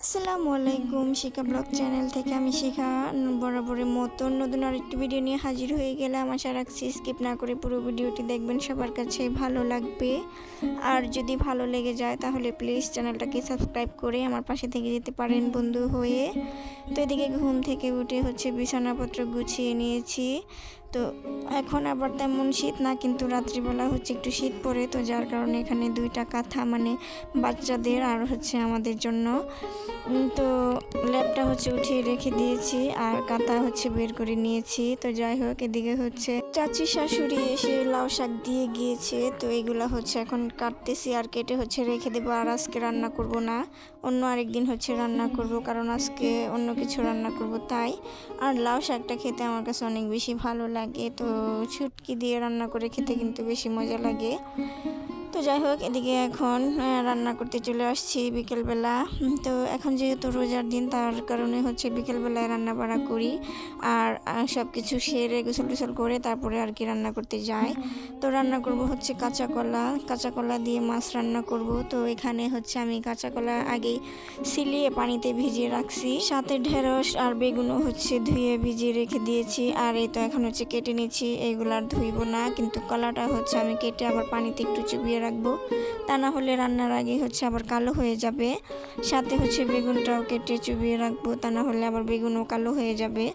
আসসালামু আলাইকুম, শিখা blog channel থেকে আমি শিখা বরাবরের মতো নতুন আরেকটি ভিডিও নিয়ে হাজির হয়ে গেলাম। আশা রাখছি স্কিপ না করে পুরো ভিডিওটি দেখবেন, সবার কাছে ভালো লাগবে। আর যদি ভালো লেগে যায় তাহলে প্লিজ চ্যানেলটাকে সাবস্ক্রাইব করে আমার পাশে থেকে যেতে পারেন বন্ধু হয়ে। তো এদিকে ঘুম থেকে উঠে বিছানাপত্র গুছিয়ে নিয়েছি। তো এখন আবার তেমন শীত না, কিন্তু রাত্রিবেলা একটু শীত পড়ে, তো যার কারণে এখানে দুইটা কাঁথা বাচ্চাদের আর আমাদের জন্য। তো ল্যাপটা উঠিয়ে রেখে দিয়েছি আর কাঁথা বের করে নিয়েছি। তো যাই হোক, এদিকে চাচি শাশুড়ি এসে লাউ শাক দিয়ে গিয়েছে। তো এগুলা এখন কাটতেছি আর কেটে রেখে দেবো। আর আজকে রান্না করব না, অন্য আরেকদিন রান্না করব, কারণ আজকে অন্য কিছু রান্না করব তাই। আর লাউ শাকটা খেতে আমার কাছে অনেক বেশি ভালো লাগে, তো ছুটকি দিয়ে রান্না করে খেতে কিন্তু বেশি মজা লাগে। তো যাই হোক, এদিকে এখন রান্না করতে চলে আসছি বিকেলবেলা। তো এখন যেহেতু রোজার দিন, তার কারণে বিকেলবেলায় রান্না বাড়া করি। আর সব কিছু সেরে গোসল টোসল করে তারপরে আর কি রান্না করতে যাই। তো রান্না করব কাঁচা কলা দিয়ে মাছ রান্না করব। তো এখানে আমি কাঁচা কলা আগেই সিলিয়ে পানিতে ভিজিয়ে রাখছি, সাথে ঢেঁড়স আর বেগুনও ধুয়ে ভিজিয়ে রেখে দিয়েছি। আর এই তো এখন কেটে নিচ্ছি, এইগুলার ধুইব না, কিন্তু কলাটা আমি কেটে আবার পানিতে একটু চুবিয়ে রাখবো, তা না হলে রান্নার আগে আবার কালো হয়ে যাবে। সাথে বেগুনটাও কেটে চুবিয়ে রাখবো, তা না হলে আবার বেগুনও কালো হয়ে যাবে।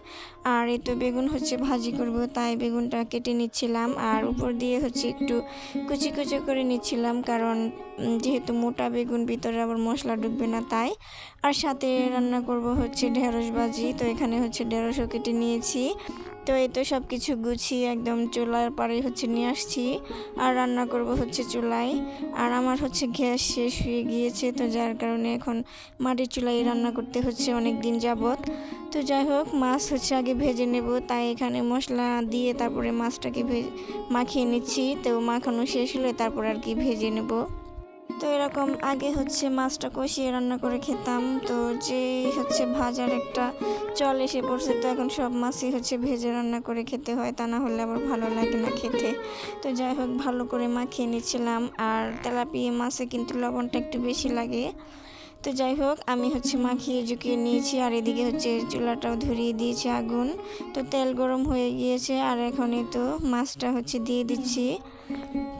আর এই তো বেগুন ভাজি করব, তাই বেগুনটা কেটে নিচ্ছিলাম আর উপর দিয়ে একটু কুচি কুচি করে নিচ্ছিলাম, কারণ যেহেতু মোটা বেগুন, ভিতরে আবার মশলা ঢুকবে না তাই। আর সাথে রান্না করব ঢেঁড়স ভাজি। তো এখানে ঢেঁড়সও কেটে নিয়েছি। তো এই তো সব কিছু গুছিয়ে একদম চুলার পাড়ে নিয়ে আসছি আর রান্না করব চুলায়। আর আমার গ্যাস শেষ হয়ে গিয়েছে, তো যার কারণে এখন মাটির চুলায় রান্না করতে অনেক দিন যাবত। তো যাই হোক, মাছ আগে ভেজে নেব, তাই এখানে মশলা দিয়ে তারপরে মাছটাকে মাখিয়ে নিচ্ছি। তো মাখানো শেষ হলে তারপর আর কি ভেজে নেব। তো এরকম আগে মাছটা কষিয়ে রান্না করে খেতাম, তো যে ভাজার একটা চল এসে পড়ছে, তো এখন সব মাছই ভেজে রান্না করে খেতে হয়, তা না হলে আবার ভালো লাগে না খেতে। তো যাই হোক, ভালো করে মাখিয়ে নিচ্ছিলাম। আর তেলাপিয়া মাছে কিন্তু লবণটা একটু বেশি লাগে। তো যাই হোক, আমি মাখিয়ে ঝুঁকিয়ে নিয়েছি। আর এদিকে চুলাটাও ধরিয়ে দিয়েছি আগুন। তো তেল গরম হয়ে গিয়েছে আর এখনই তো মাছটা দিয়ে দিচ্ছি।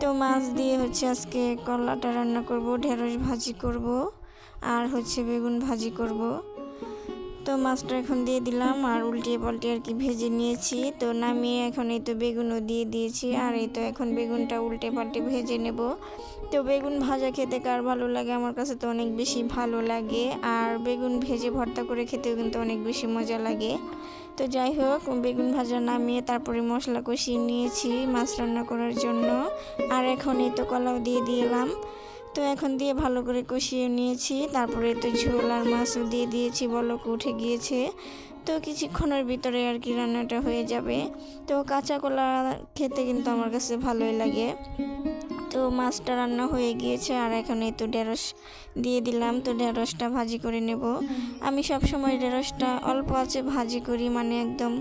তো মাছ দিয়ে আজকে কলাটা রান্না করব, ঢেঁড়স ভাজি করব আর বেগুন ভাজি করব। তো মাছটা এখন দিয়ে দিলাম আর উল্টিয়ে পাল্টে আর কি ভেজে নিয়েছি। তো নামিয়ে এখন এই তো বেগুনও দিয়ে দিয়েছি। আর এই তো এখন বেগুনটা উল্টে পাল্টে ভেজে নেব। তো বেগুন ভাজা খেতে কার ভালো লাগে, আমার কাছে তো অনেক বেশি ভালো লাগে। আর বেগুন ভেজে ভর্তা করে খেতেও কিন্তু অনেক বেশি মজা লাগে। তো যাই হোক, বেগুন ভাজা নামিয়ে তারপরে মশলা কষিয়ে নিয়েছি মাছ রান্না করার জন্য। আর এখন এই তো কলাও দিয়ে দিলাম। তো এখন দিয়ে ভালো করে কষিয়ে নিয়েছি, তারপরে তো ঝোল আর মাছও দিয়ে দিয়েছি, বলক উঠে গিয়েছে। তো কিছুক্ষণের ভিতরে আর কি রান্নাটা হয়ে যাবে। তো কাঁচা কলা খেতে কিন্তু আমার কাছে ভালোই লাগে। তো মাছটা রান্না হয়ে গিয়েছে আর এখন এই তো ঢেঁড়স দিয়ে দিলাম। তো ঢেঁড়সটা ভাজি করে নেব। আমি সব সময় ঢেঁড়সটা অল্প আছে ভাজি করি, মানে একদম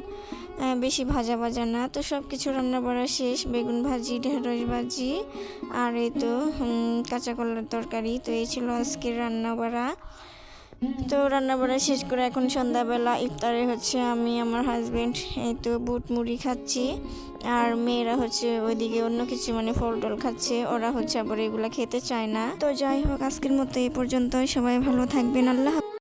বেশি ভাজা ভাজা না। তো সব কিছু রান্না বাড়া শেষ, বেগুন ভাজি, ঢেঁড়স ভাজি আর এই তো কাঁচা কলার তরকারি। তো এই ছিল আজকের রান্না বাড়া। তো রান্না বাড়া শেষ করে এখন সন্ধ্যাবেলা ইফতারে আমি আমার হাজবেন্ড এই তো বুট মুড়ি খাচ্ছি। আর মেয়েরা ওইদিকে অন্য কিছু ফল টল খাচ্ছে, ওরা আবার এগুলা খেতে চায় না। তো যাই হোক, আজকের মতো এই পর্যন্ত, সবাই ভালো থাকবেন, আল্লাহ।